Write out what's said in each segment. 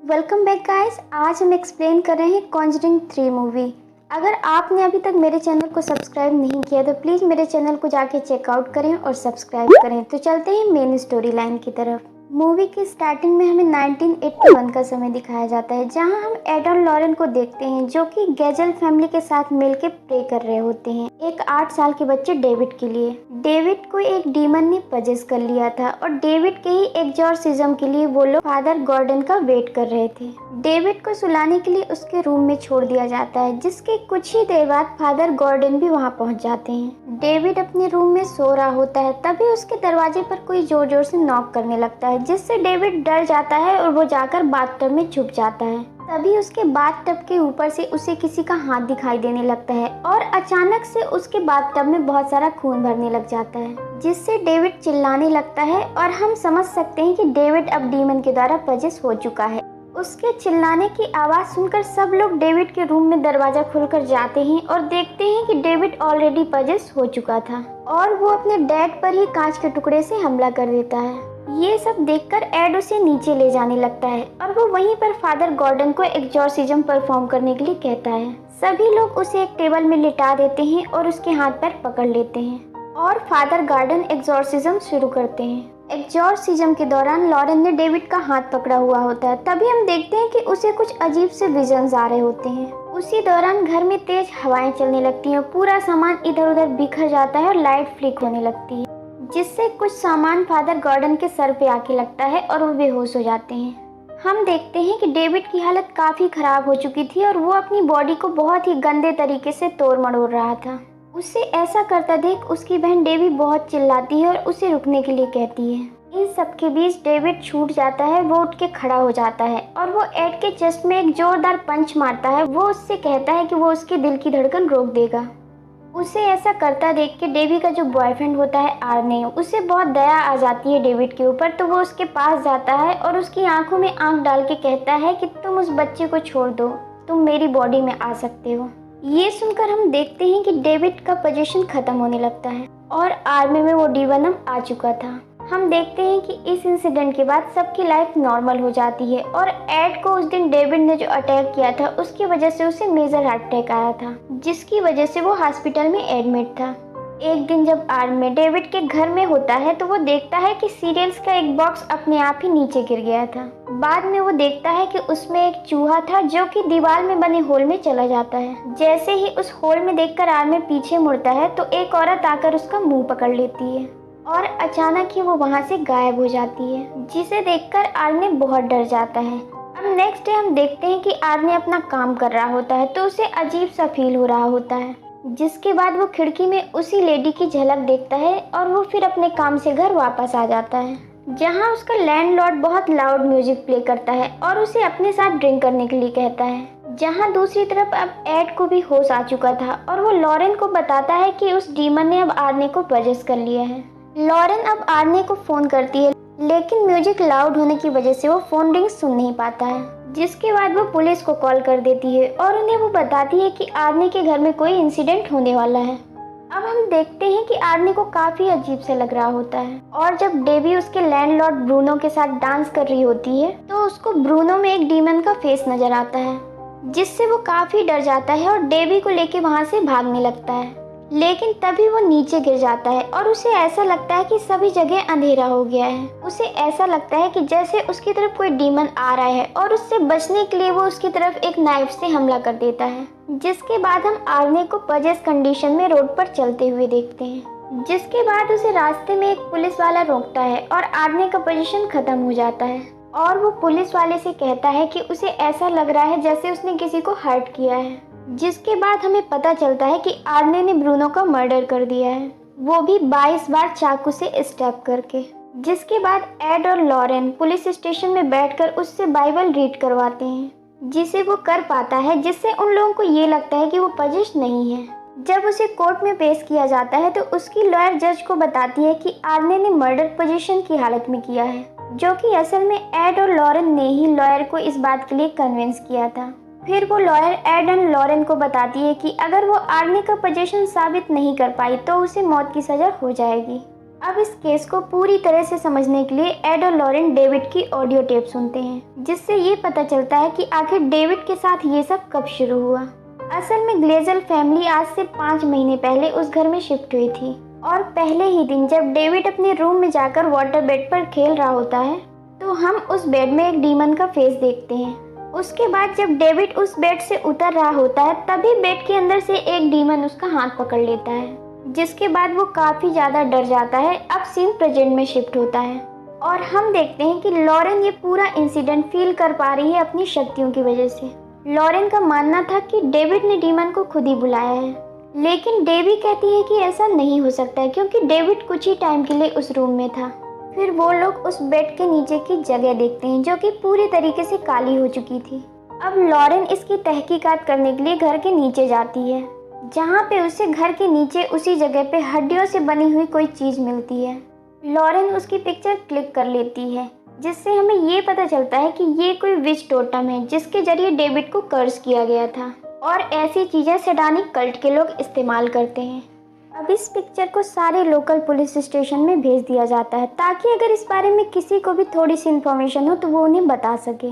Welcome back guys. आज हम explain कर रहे हैं कॉन्जरिंग 3 मूवी। अगर आपने अभी तक मेरे चैनल को सब्सक्राइब नहीं किया तो प्लीज़ मेरे चैनल को जाके चेकआउट करें और सब्सक्राइब करें। तो चलते हैं मेन स्टोरी लाइन की तरफ। मूवी की स्टार्टिंग में हमें 1981 का समय दिखाया जाता है, जहां हम एड और लॉरेन को देखते हैं जो कि गैजल फैमिली के साथ मिलकर प्रे कर रहे होते हैं एक 8 साल के बच्चे डेविड के लिए। डेविड को एक डीमन ने पजेस कर लिया था और डेविड के ही एग्जॉर्सिज्म के लिए वो लोग फादर गॉर्डन का वेट कर रहे थे। डेविड को सुलाने के लिए उसके रूम में छोड़ दिया जाता है, जिसके कुछ ही देर बाद फादर गॉर्डन भी वहां पहुंच जाते हैं। डेविड अपने रूम में सो रहा होता है, तभी उसके दरवाजे पर कोई जोर जोर से नॉक करने लगता है, जिससे डेविड डर जाता है और वो जाकर बाथटब में छुप जाता है। तभी उसके बाथटब के ऊपर से उसे किसी का हाथ दिखाई देने लगता है और अचानक से उसके बाथटब में बहुत सारा खून भरने लग जाता है, जिससे डेविड चिल्लाने लगता है और हम समझ सकते हैं कि डेविड अब डीमन के द्वारा पजेस हो चुका है। उसके चिल्लाने की आवाज़ सुनकर सब लोग डेविड के रूम में दरवाजा खोलकर जाते हैं और देखते हैं कि डेविड ऑलरेडी पजेस हो चुका था और वो अपने डैड पर ही कांच के टुकड़े से हमला कर देता है। ये सब देखकर एड उसे नीचे ले जाने लगता है और वो वहीं पर फादर गॉर्डन को एग्जॉर्सिज्म परफॉर्म करने के लिए कहता है। सभी लोग उसे एक टेबल में लिटा देते हैं और उसके हाथ पैर पकड़ लेते हैं और फादर गॉर्डन एग्जॉर्सिज्म शुरू करते हैं। एग्जॉर्सिज्म के दौरान लॉरेन ने डेविड का हाथ पकड़ा हुआ होता है। तभी हम देखते हैं कि उसे कुछ अजीब से विजन्स आ रहे होते हैं। उसी दौरान घर में तेज हवाएं चलने लगती हैं, पूरा सामान इधर उधर बिखर जाता है और लाइट फ्लिक होने लगती है, जिससे कुछ सामान फादर गॉर्डन के सर पे आके लगता है और वो बेहोश हो जाते हैं। हम देखते हैं कि डेविड की हालत काफ़ी ख़राब हो चुकी थी और वो अपनी बॉडी को बहुत ही गंदे तरीके से तोड़ मरोड़ रहा था। उसे ऐसा करता देख उसकी बहन डेवी बहुत चिल्लाती है और उसे रुकने के लिए कहती है। इन सब के बीच डेविड छूट जाता है, वो उठ के खड़ा हो जाता है और वो एड के चेस्ट में एक जोरदार पंच मारता है। वो उससे कहता है कि वो उसके दिल की धड़कन रोक देगा। उसे ऐसा करता देख के डेवी का जो बॉयफ्रेंड होता है आर्ने, उसे बहुत दया आ जाती है डेविड के ऊपर। तो वो उसके पास जाता है और उसकी आंखों में आंख डाल के कहता है कि तुम उस बच्चे को छोड़ दो, तुम मेरी बॉडी में आ सकते हो। ये सुनकर हम देखते हैं कि डेविड का पोजीशन खत्म होने लगता है और आर्मी में वो डीवनम आ चुका था। हम देखते हैं कि इस इंसिडेंट के बाद सबकी लाइफ नॉर्मल हो जाती है और एड को उस दिन डेविड ने जो अटैक किया था उसकी वजह से उसे मेजर हार्ट अटैक आया था, जिसकी वजह से वो हॉस्पिटल में एडमिट था। एक दिन जब आर्मी डेविड के घर में होता है तो वो देखता है कि सीरियल्स का एक बॉक्स अपने आप ही नीचे गिर गया था। बाद में वो देखता है कि उसमें एक चूहा था जो कि दीवार में बने होल में चला जाता है। जैसे ही उस होल में देखकर आर्मी पीछे मुड़ता है तो एक औरत आकर उसका मुंह पकड़ लेती है और अचानक ही वो वहां से गायब हो जाती है, जिसे देखकर आर्ने बहुत डर जाता है। अब नेक्स्ट डे हम देखते हैं कि आर्ने अपना काम कर रहा होता है तो उसे अजीब सा फील हो रहा होता है, जिसके बाद वो खिड़की में उसी लेडी की झलक देखता है और वो फिर अपने काम से घर वापस आ जाता है, जहां उसका लैंडलॉर्ड बहुत लाउड म्यूजिक प्ले करता है और उसे अपने साथ ड्रिंक करने के लिए कहता है। जहां दूसरी तरफ अब एड को भी होश आ चुका था और वो लॉरेन को बताता है कि उस डीमन ने अब आर्ने को पजेस कर लिया है। लॉरेन अब आर्ने को फ़ोन करती है, लेकिन म्यूजिक लाउड होने की वजह से वो फ़ोन रिंग सुन नहीं पाता है, जिसके बाद वो पुलिस को कॉल कर देती है और उन्हें वो बताती है कि आर्ने के घर में कोई इंसिडेंट होने वाला है। अब हम देखते हैं कि आर्ने को काफ़ी अजीब से लग रहा होता है और जब डेवी उसके लैंडलॉर्ड ब्रूनो के साथ डांस कर रही होती है तो उसको ब्रूनो में एक डीमन का फेस नज़र आता है, जिससे वो काफ़ी डर जाता है और डेवी को लेके वहाँ से भागने लगता है। लेकिन तभी वो नीचे गिर जाता है और उसे ऐसा लगता है कि सभी जगह अंधेरा हो गया है। उसे ऐसा लगता है कि जैसे उसकी तरफ कोई डीमन आ रहा है और उससे बचने के लिए वो उसकी तरफ एक नाइफ से हमला कर देता है, जिसके बाद हम आर्ने को पजेस कंडीशन में रोड पर चलते हुए देखते हैं। जिसके बाद उसे रास्ते में एक पुलिस वाला रोकता है और आर्ने का पोजीशन खत्म हो जाता है और वो पुलिस वाले से कहता है कि उसे ऐसा लग रहा है जैसे उसने किसी को हर्ट किया है। जिसके बाद हमें पता चलता है कि आर्ने ने ब्रूनो का मर्डर कर दिया है, वो भी 22 बार चाकू से स्टैब करके। जिसके बाद एड और लॉरेन पुलिस स्टेशन में बैठकर उससे बाइबल रीड करवाते हैं, जिसे वो कर पाता है, जिससे उन लोगों को ये लगता है कि वो पजेस नहीं है। जब उसे कोर्ट में पेश किया जाता है तो उसकी लॉयर जज को बताती है कि आर्ने ने मर्डर पोजीशन की हालत में किया है, जो कि असल में एड और लॉरेन ने ही लॉयर को इस बात के लिए कन्विंस किया था। फिर वो लॉयर एड एंड लॉरेन को बताती है कि अगर वो आर्ने का पोजीशन साबित नहीं कर पाई तो उसे मौत की सज़ा हो जाएगी। अब इस केस को पूरी तरह से समझने के लिए एड और लॉरेन डेविड की ऑडियो टेप सुनते हैं, जिससे ये पता चलता है कि आखिर डेविड के साथ ये सब कब शुरू हुआ। असल में ग्लेजल फैमिली आज से 5 महीने पहले उस घर में शिफ्ट हुई थी और पहले ही दिन जब डेविड अपने रूम में जाकर वाटर बेड पर खेल रहा होता है तो हम उस बेड में एक डीमन का फेस देखते हैं। उसके बाद जब डेविड उस बेड से उतर रहा होता है तभी बेड के अंदर से एक डीमन उसका हाथ पकड़ लेता है, जिसके बाद वो काफ़ी ज़्यादा डर जाता है। अब सीन प्रेजेंट में शिफ्ट होता है और हम देखते हैं कि लॉरेन ये पूरा इंसिडेंट फील कर पा रही है अपनी शक्तियों की वजह से। लॉरेन का मानना था कि डेविड ने डीमन को खुद ही बुलाया है, लेकिन डेवी कहती है कि ऐसा नहीं हो सकता है क्योंकि डेविड कुछ ही टाइम के लिए उस रूम में था। फिर वो लोग उस बेड के नीचे की जगह देखते हैं जो कि पूरी तरीके से काली हो चुकी थी। अब लॉरेन इसकी तहकीकात करने के लिए घर के नीचे जाती है, जहाँ पे उसे घर के नीचे उसी जगह पे हड्डियों से बनी हुई कोई चीज़ मिलती है। लॉरेन उसकी पिक्चर क्लिक कर लेती है, जिससे हमें ये पता चलता है कि ये कोई विच टोटम है जिसके जरिए डेविड को कर्ज किया गया था और ऐसी चीज़ें सैटानिक कल्ट के लोग इस्तेमाल करते हैं। अब इस पिक्चर को सारे लोकल पुलिस स्टेशन में भेज दिया जाता है ताकि अगर इस बारे में किसी को भी थोड़ी सी इन्फॉर्मेशन हो तो वो उन्हें बता सके।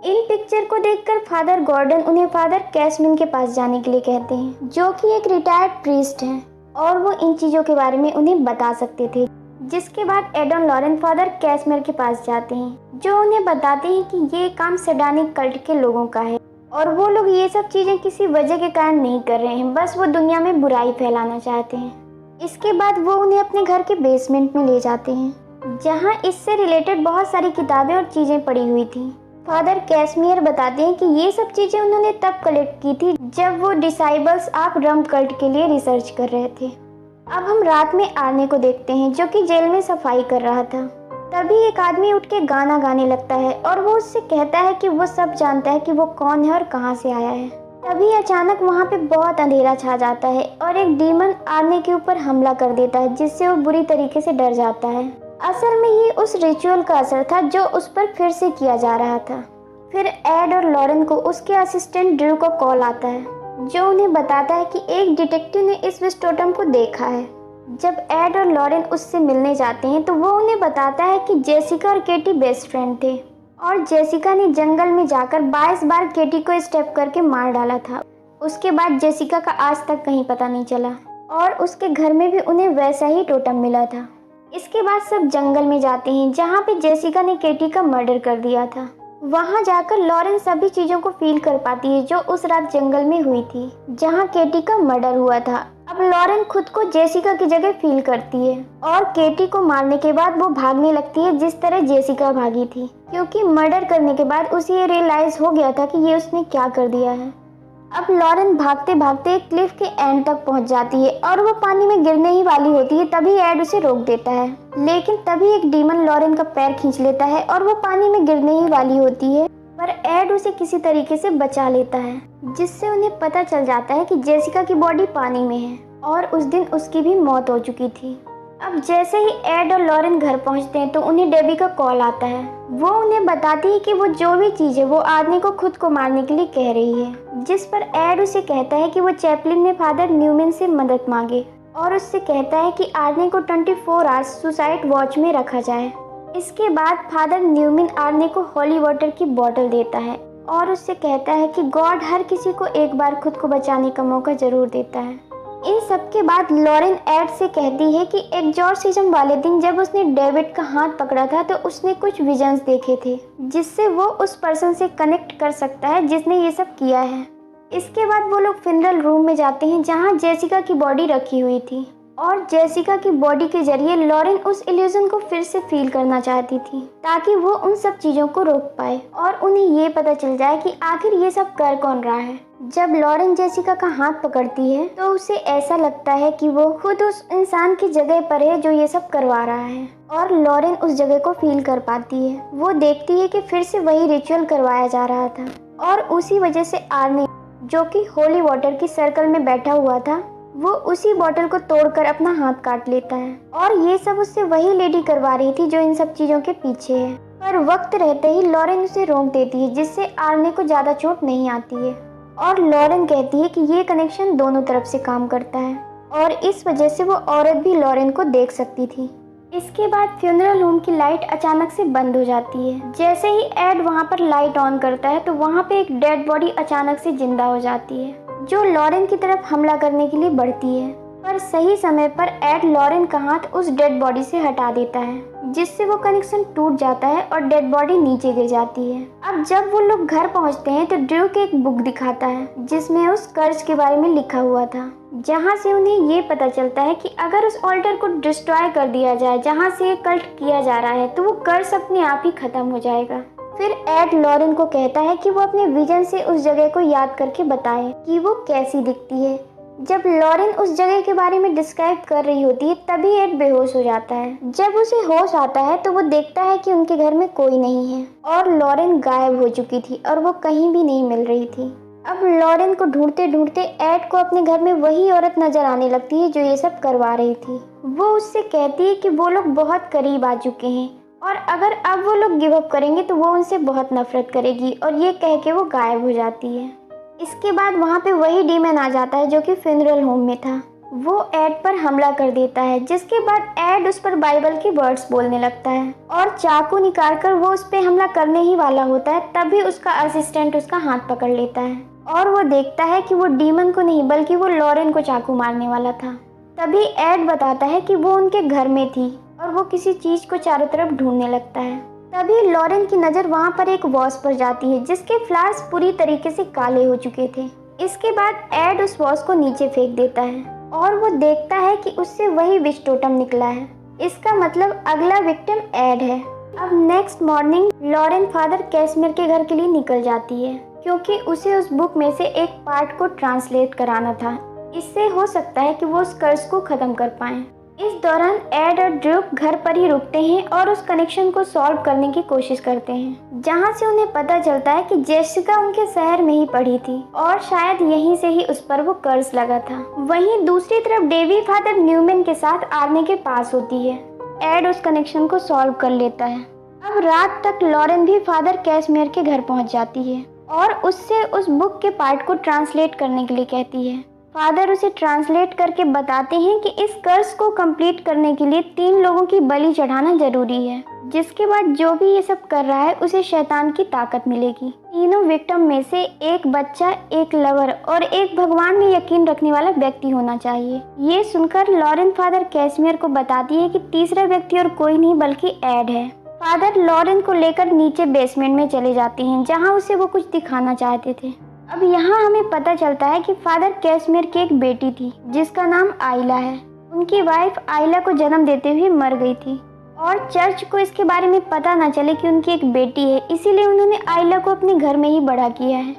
इन पिक्चर को देखकर फादर गॉर्डन उन्हें फादर कैसमिन के पास जाने के लिए कहते हैं, जो कि एक रिटायर्ड प्रीस्ट हैं और वो इन चीज़ों के बारे में उन्हें बता सकते थे। जिसके बाद एड और लॉरेन फादर कैसमिर के पास जाते हैं, जो उन्हें बताते हैं कि ये काम सैटानिक कल्ट के लोगों का है और वो लोग ये सब चीज़ें किसी वजह के कारण नहीं कर रहे हैं, बस वो दुनिया में बुराई फैलाना चाहते हैं। इसके बाद वो उन्हें अपने घर के बेसमेंट में ले जाते हैं, जहाँ इससे रिलेटेड बहुत सारी किताबें और चीज़ें पड़ी हुई थी। फादर कैसमियर बताते हैं कि ये सब चीज़ें उन्होंने तब कलेक्ट की थी जब वो डिसाइबल्स ऑफ रम कल्ट के लिए रिसर्च कर रहे थे। अब हम रात में आर्ने को देखते हैं, जो कि जेल में सफाई कर रहा था। तभी एक आदमी उठ के गाना गाने लगता है और वो उससे कहता है कि वो सब जानता है कि वो कौन है और कहाँ से आया है। तभी अचानक वहाँ पे बहुत अंधेरा छा जाता है और एक डीमन आर्ने के ऊपर हमला कर देता है, जिससे वो बुरी तरीके से डर जाता है। असल में ये उस रिचुअल का असर था जो उस पर फिर से किया जा रहा था। फिर एड और लॉरेन को उसके असिस्टेंट ड्रू को कॉल आता है, जो उन्हें बताता है कि एक डिटेक्टिव ने इस विच टोटम को देखा है। जब एड और लॉरेन उससे मिलने जाते हैं तो वो उन्हें बताता है कि जेसिका और केटी बेस्ट फ्रेंड थे और जेसिका ने जंगल में जाकर 22 बार केटी को स्टेप करके मार डाला था। उसके बाद जेसिका का आज तक कहीं पता नहीं चला और उसके घर में भी उन्हें वैसा ही टोटम मिला था। इसके बाद सब जंगल में जाते हैं, जहाँ पे जेसिका ने केटी का मर्डर कर दिया था। वहाँ जाकर लॉरेन सभी चीज़ों को फील कर पाती है जो उस रात जंगल में हुई थी, जहाँ केटी का मर्डर हुआ था। अब लॉरेन खुद को जेसिका की जगह फील करती है और केटी को मारने के बाद वो भागने लगती है जिस तरह जेसिका भागी थी, क्योंकि मर्डर करने के बाद उसे ये रियलाइज हो गया था कि ये उसने क्या कर दिया है। अब लॉरेन भागते भागते एक क्लिफ के एंड तक पहुंच जाती है और वो पानी में गिरने ही वाली होती है, तभी एड उसे रोक देता है। लेकिन तभी एक डीमन लॉरेन का पैर खींच लेता है और वो पानी में गिरने ही वाली होती है, पर एड उसे किसी तरीके से बचा लेता है, जिससे उन्हें पता चल जाता है कि जेसिका की बॉडी पानी में है और उस दिन उसकी भी मौत हो चुकी थी। अब जैसे ही एड और लॉरेन घर पहुंचते हैं तो उन्हें डेबी का कॉल आता है। वो उन्हें बताती है कि वो जो भी चीज़ है वो आदमी को खुद को मारने के लिए कह रही है, जिस पर एड उसे कहता है कि वो चैपलिन में फादर न्यूमैन से मदद मांगे और उससे कहता है कि आर्ने को 24 आवर्स सुसाइड वॉच में रखा जाए। इसके बाद फादर न्यूमैन आर्ने को हॉली वाटर की बोतल देता है और उससे कहता है कि गॉड हर किसी को एक बार खुद को बचाने का मौका जरूर देता है। इन सब के बाद लॉरेन एड से कहती है कि एग्जॉर्सिज्म वाले दिन जब उसने डेविड का हाथ पकड़ा था तो उसने कुछ विजन्स देखे थे, जिससे वो उस पर्सन से कनेक्ट कर सकता है जिसने ये सब किया है। इसके बाद वो लोग फिनरल रूम में जाते हैं जहाँ जेसिका की बॉडी रखी हुई थी और जेसिका की बॉडी के जरिए लॉरेन उस इल्यूजन को फिर से फील करना चाहती थी ताकि वो उन सब चीज़ों को रोक पाए और उन्हें ये पता चल जाए कि आखिर ये सब कर कौन रहा है। जब लॉरेन जेसिका का हाथ पकड़ती है तो उसे ऐसा लगता है कि वो खुद उस इंसान की जगह पर है जो ये सब करवा रहा है और लॉरेन उस जगह को फील कर पाती है। वो देखती है कि फिर से वही रिचुअल करवाया जा रहा था और उसी वजह से आर्ने, जो कि होली वाटर की सर्कल में बैठा हुआ था, वो उसी बॉटल को तोड़कर अपना हाथ काट लेता है और ये सब उससे वही लेडी करवा रही थी जो इन सब चीज़ों के पीछे है। पर वक्त रहते ही लॉरेन उसे रोक देती है, जिससे आर्ने को ज़्यादा चोट नहीं आती है और लॉरेन कहती है कि ये कनेक्शन दोनों तरफ से काम करता है और इस वजह से वो औरत भी लॉरेन को देख सकती थी। इसके बाद फ्यूनरल होम की लाइट अचानक से बंद हो जाती है। जैसे ही एड वहाँ पर लाइट ऑन करता है तो वहाँ पे एक डेड बॉडी अचानक से जिंदा हो जाती है, जो लॉरेन की तरफ हमला करने के लिए बढ़ती है। पर सही समय पर एड लॉरेन का हाथ उस डेड बॉडी से हटा देता है, जिससे वो कनेक्शन टूट जाता है और डेड बॉडी नीचे गिर जाती है। अब जब वो लोग घर पहुंचते हैं तो ड्रूक एक बुक दिखाता है जिसमें उस कर्ज के बारे में लिखा हुआ था, जहां से उन्हें ये पता चलता है कि अगर उस ऑल्टर को डिस्ट्रॉय कर दिया जाए जहां से ये कल्ट किया जा रहा है तो वो कर्ज अपने आप ही खत्म हो जाएगा। फिर एड लॉरेन को कहता है कि वो अपने विजन से उस जगह को याद करके बताए कि वो कैसी दिखती है। जब लॉरेन उस जगह के बारे में डिस्क्राइब कर रही होती है तभी एड बेहोश हो जाता है। जब उसे होश आता है तो वो देखता है कि उनके घर में कोई नहीं है और लॉरेन गायब हो चुकी थी और वो कहीं भी नहीं मिल रही थी। अब लॉरेन को ढूंढते ढूंढते एड को अपने घर में वही औरत नजर आने लगती है जो ये सब करवा रही थी। वो उससे कहती है कि वो लोग बहुत करीब आ चुके हैं और अगर अब वो लोग गिव अप करेंगे तो वो उनसे बहुत नफरत करेगी, और ये कह के वो गायब हो जाती है। इसके बाद वहाँ पे वही डीमन आ जाता है जो कि फ्यूनरल होम में था। वो एड पर हमला कर देता है, जिसके बाद एड उस पर बाइबल के वर्ड्स बोलने लगता है और चाकू निकालकर वो उस पर हमला करने ही वाला होता है। तभी उसका असिस्टेंट उसका हाथ पकड़ लेता है और वो देखता है कि वो डीमन को नहीं बल्कि वो लॉरेन को चाकू मारने वाला था। तभी एड बताता है कि वो उनके घर में थी और वो किसी चीज को चारों तरफ ढूंढने लगता है। तभी लॉरेन की नज़र वहाँ पर एक वॉश पर जाती है जिसके फ्लावर्स पूरी तरीके से काले हो चुके थे। इसके बाद एड उस वॉश को नीचे फेंक देता है और वो देखता है कि उससे वही विश टोटम निकला है। इसका मतलब अगला विक्टिम एड है। अब नेक्स्ट मॉर्निंग लॉरेन फादर कैसमियर के घर के लिए निकल जाती है क्योंकि उसे उस बुक में से एक पार्ट को ट्रांसलेट कराना था। इससे हो सकता है कि वो उस कर्ज को ख़त्म कर पाएं। इस दौरान एड और ड्रूक घर पर ही रुकते हैं और उस कनेक्शन को सॉल्व करने की कोशिश करते हैं, जहां से उन्हें पता चलता है कि जेसिका उनके शहर में ही पढ़ी थी और शायद यहीं से ही उस पर वो कर्ज लगा था। वहीं दूसरी तरफ डेवी फादर न्यूमैन के साथ आर्ने के पास होती है। एड उस कनेक्शन को सॉल्व कर लेता है। अब रात तक लॉरेन भी फादर कैसमियर के घर पहुँच जाती है और उससे उस बुक के पार्ट को ट्रांसलेट करने के लिए कहती है। फादर उसे ट्रांसलेट करके बताते हैं कि इस कर्ज को कंप्लीट करने के लिए 3 लोगों की बलि चढ़ाना जरूरी है, जिसके बाद जो भी ये सब कर रहा है उसे शैतान की ताकत मिलेगी। तीनों विक्टिम में से एक बच्चा, एक लवर और एक भगवान में यकीन रखने वाला व्यक्ति होना चाहिए। ये सुनकर लॉरेन फादर कैसमियर को बताती है कि तीसरा व्यक्ति और कोई नहीं बल्कि एड है। फादर लॉरेन को लेकर नीचे बेसमेंट में चले जाते हैं जहाँ उसे वो कुछ दिखाना चाहते थे। अब यहाँ हमें पता चलता है कि फादर कैसमियर की एक बेटी थी जिसका नाम आइला है। उनकी वाइफ आइला को जन्म देते हुए मर गई थी और चर्च को इसके बारे में पता न चले कि उनकी एक बेटी है, इसीलिए उन्होंने आइला को अपने घर में ही बड़ा किया है।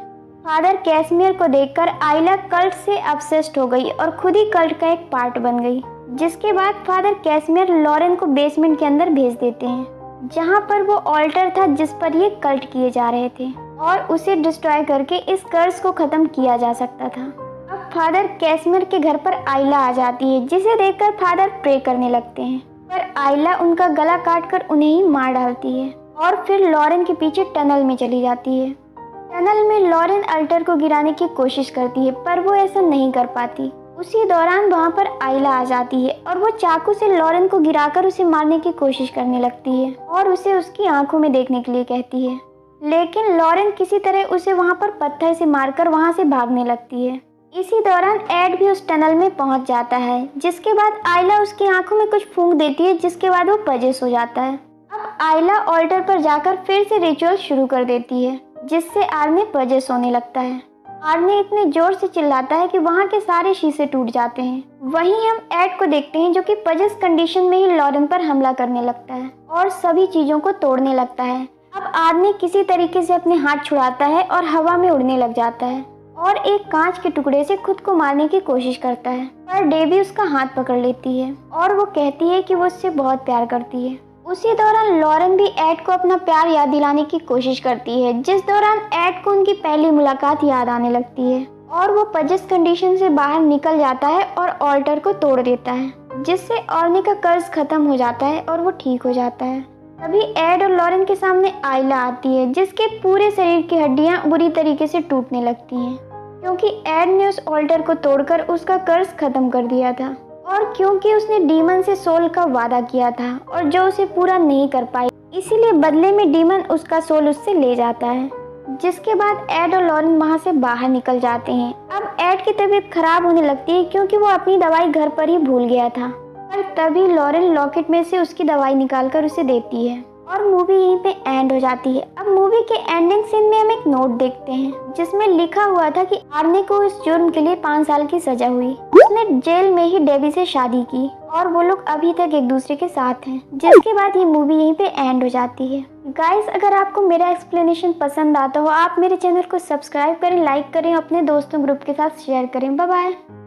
फादर कैसमियर को देखकर आइला कल्ट से ऑब्सेस्ड हो गई और खुद ही कल्ट का एक पार्ट बन गई, जिसके बाद फादर कैसमियर लॉरेन को बेसमेंट के अंदर भेज देते हैं, जहाँ पर वो ऑल्टर था जिस पर ये कल्ट किए जा रहे थे और उसे डिस्ट्रॉय करके इस कर्ज को खत्म किया जा सकता था। अब फादर कैसमियर के घर पर आइला आ जाती है, जिसे देखकर फादर प्रे करने लगते हैं, पर आइला उनका गला काटकर उन्हें ही मार डालती है और फिर लॉरेन के पीछे टनल में चली जाती है। टनल में लॉरेन अल्टर को गिराने की कोशिश करती है पर वो ऐसा नहीं कर पाती। उसी दौरान वहाँ पर आइला आ जाती है और वो चाकू से लॉरेन को गिराकर उसे मारने की कोशिश करने लगती है और उसे उसकी आंखों में देखने के लिए कहती है, लेकिन लॉरेन किसी तरह उसे वहां पर पत्थर से मारकर वहां से भागने लगती है। इसी दौरान एड भी उस टनल में पहुंच जाता है, जिसके बाद आइला उसकी आंखों में कुछ फूंक देती है, जिसके बाद वो पजेस हो जाता है। अब आइला ऑल्टर पर जाकर फिर से रिचुअल शुरू कर देती है, जिससे आर्ने पजेस होने लगता है। आर्ने इतने जोर से चिल्लाता है कि वहाँ के सारे शीशे टूट जाते हैं। वहीं हम एड को देखते हैं जो कि पजेस कंडीशन में ही लॉरेन पर हमला करने लगता है और सभी चीजों को तोड़ने लगता है। अब आर्ने किसी तरीके से अपने हाथ छुड़ाता है और हवा में उड़ने लग जाता है और एक कांच के टुकड़े से खुद को मारने की कोशिश करता है, पर डेबी उसका हाथ पकड़ लेती है और वो कहती है कि वो उससे बहुत प्यार करती है। उसी दौरान लॉरेन भी एड को अपना प्यार याद दिलाने की कोशिश करती है, जिस दौरान एड को उनकी पहली मुलाकात याद आने लगती है और वो पजेस कंडीशन से बाहर निकल जाता है और ऑल्टर को तोड़ देता है, जिससे आर्ने का कर्ज खत्म हो जाता है और वो ठीक हो जाता है। तभी एड और लॉरेन के सामने आइला आती है, जिसके पूरे शरीर की हड्डियां बुरी तरीके से टूटने लगती हैं, क्योंकि एड ने उस ऑल्टर को तोड़कर उसका कर्ज खत्म कर दिया था और क्योंकि उसने डीमन से सोल का वादा किया था और जो उसे पूरा नहीं कर पाई, इसीलिए बदले में डीमन उसका सोल उससे ले जाता है। जिसके बाद एड और लॉरेन वहाँ से बाहर निकल जाते हैं। अब एड की तबीयत खराब होने लगती है क्योंकि वो अपनी दवाई घर पर ही भूल गया था। पर तभी लॉरेन लॉकेट में से उसकी दवाई निकालकर उसे देती है और मूवी यहीं पे एंड हो जाती है। अब मूवी के एंडिंग सीन में हम एक नोट देखते हैं जिसमें लिखा हुआ था कि आर्ने को इस जुर्म के लिए 5 साल की सजा हुई। उसने जेल में ही डेबी से शादी की और वो लोग अभी तक एक दूसरे के साथ हैं। जिसके बाद ये मूवी यहीं पे एंड हो जाती है। गाइस, अगर आपको मेरा एक्सप्लेनेशन पसंद आता हो, आप मेरे चैनल को सब्सक्राइब करें, लाइक करें, अपने दोस्तों ग्रुप के साथ शेयर करें। Bye bye.